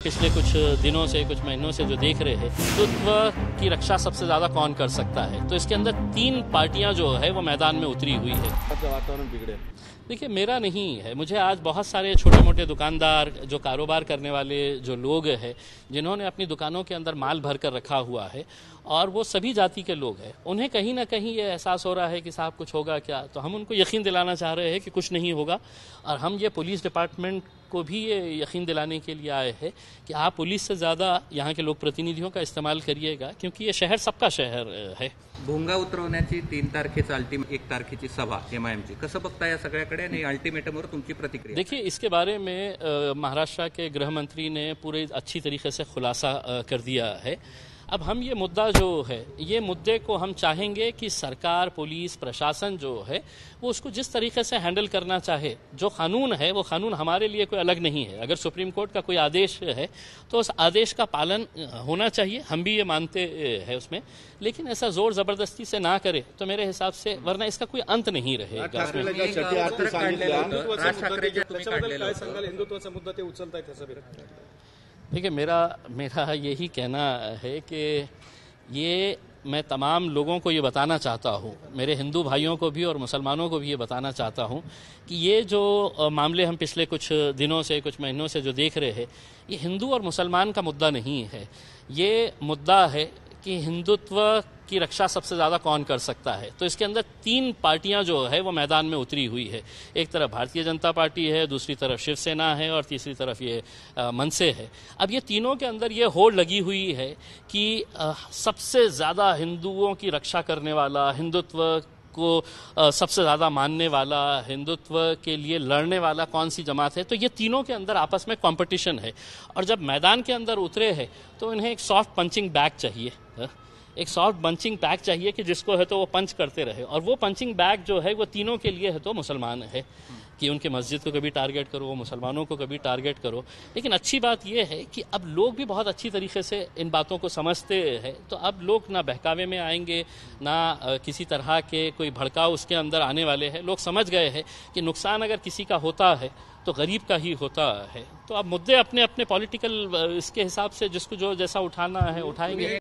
पिछले कुछ दिनों से, कुछ महीनों से जो देख रहे हैं, हिंदुत्व की रक्षा सबसे ज्यादा कौन कर सकता है, तो इसके अंदर तीन पार्टियां जो है वो मैदान में उतरी हुई है। वातावरण बिगड़े, देखिए, मेरा नहीं है, मुझे आज बहुत सारे छोटे मोटे दुकानदार, जो कारोबार करने वाले जो लोग हैं, जिन्होंने अपनी दुकानों के अंदर माल भर कर रखा हुआ है, और वो सभी जाति के लोग हैं, उन्हें कहीं ना कहीं ये एहसास हो रहा है कि साहब कुछ होगा क्या। तो हम उनको यकीन दिलाना चाह रहे हैं कि कुछ नहीं होगा, और हम ये पुलिस डिपार्टमेंट को भी ये यकीन दिलाने के लिए आए हैं कि आप पुलिस से ज़्यादा यहाँ के लोक प्रतिनिधियों का इस्तेमाल करिएगा, क्योंकि ये शहर सबका शहर है। भोंगा उतरवण्याची 3 तारखेचा 1 तारखेची सभा MIMची, कसं बघता या सगळ्याकडे आणि अल्टिमेटमवर तुमची प्रतिक्रिया? देखिए, इसके बारे में महाराष्ट्र के गृह मंत्री ने पूरे अच्छी तरीके से खुलासा कर दिया है। अब हम ये मुद्दा जो है, ये मुद्दे को हम चाहेंगे कि सरकार, पुलिस, प्रशासन जो है वो उसको जिस तरीके से हैंडल करना चाहे। जो कानून है वो कानून हमारे लिए कोई अलग नहीं है। अगर सुप्रीम कोर्ट का कोई आदेश है तो उस आदेश का पालन होना चाहिए, हम भी ये मानते हैं उसमें, लेकिन ऐसा जोर जबरदस्ती से ना करे तो मेरे हिसाब से, वरना इसका कोई अंत नहीं रहेगा। देखिए, मेरा यही कहना है कि ये मैं तमाम लोगों को ये बताना चाहता हूँ, मेरे हिंदू भाइयों को भी और मुसलमानों को भी ये बताना चाहता हूँ कि ये जो मामले हम पिछले कुछ दिनों से, कुछ महीनों से जो देख रहे हैं, ये हिंदू और मुसलमान का मुद्दा नहीं है। ये मुद्दा है कि हिंदुत्व की रक्षा सबसे ज़्यादा कौन कर सकता है। तो इसके अंदर तीन पार्टियां जो है वो मैदान में उतरी हुई है। एक तरफ भारतीय जनता पार्टी है, दूसरी तरफ शिवसेना है, और तीसरी तरफ ये मनसे है। अब ये तीनों के अंदर ये होड़ लगी हुई है कि सबसे ज़्यादा हिंदुओं की रक्षा करने वाला, हिंदुत्व को सबसे ज़्यादा मानने वाला, हिंदुत्व के लिए लड़ने वाला कौन सी जमात है। तो ये तीनों के अंदर आपस में कंपटीशन है, और जब मैदान के अंदर उतरे हैं तो इन्हें एक सॉफ्ट पंचिंग बैग चाहिए, एक सॉफ्ट पंचिंग बैग चाहिए कि जिसको है तो वो पंच करते रहे। और वो पंचिंग बैग जो है वो तीनों के लिए है तो मुसलमान है कि उनके मस्जिद को कभी टारगेट करो, मुसलमानों को कभी टारगेट करो। लेकिन अच्छी बात यह है कि अब लोग भी बहुत अच्छी तरीके से इन बातों को समझते हैं, तो अब लोग ना बहकावे में आएंगे, ना किसी तरह के कोई भड़काव उसके अंदर आने वाले हैं। लोग समझ गए हैं कि नुकसान अगर किसी का होता है तो गरीब का ही होता है। तो अब मुद्दे अपने अपने पॉलिटिकल इसके हिसाब से जिसको जो जैसा उठाना है उठाएंगे।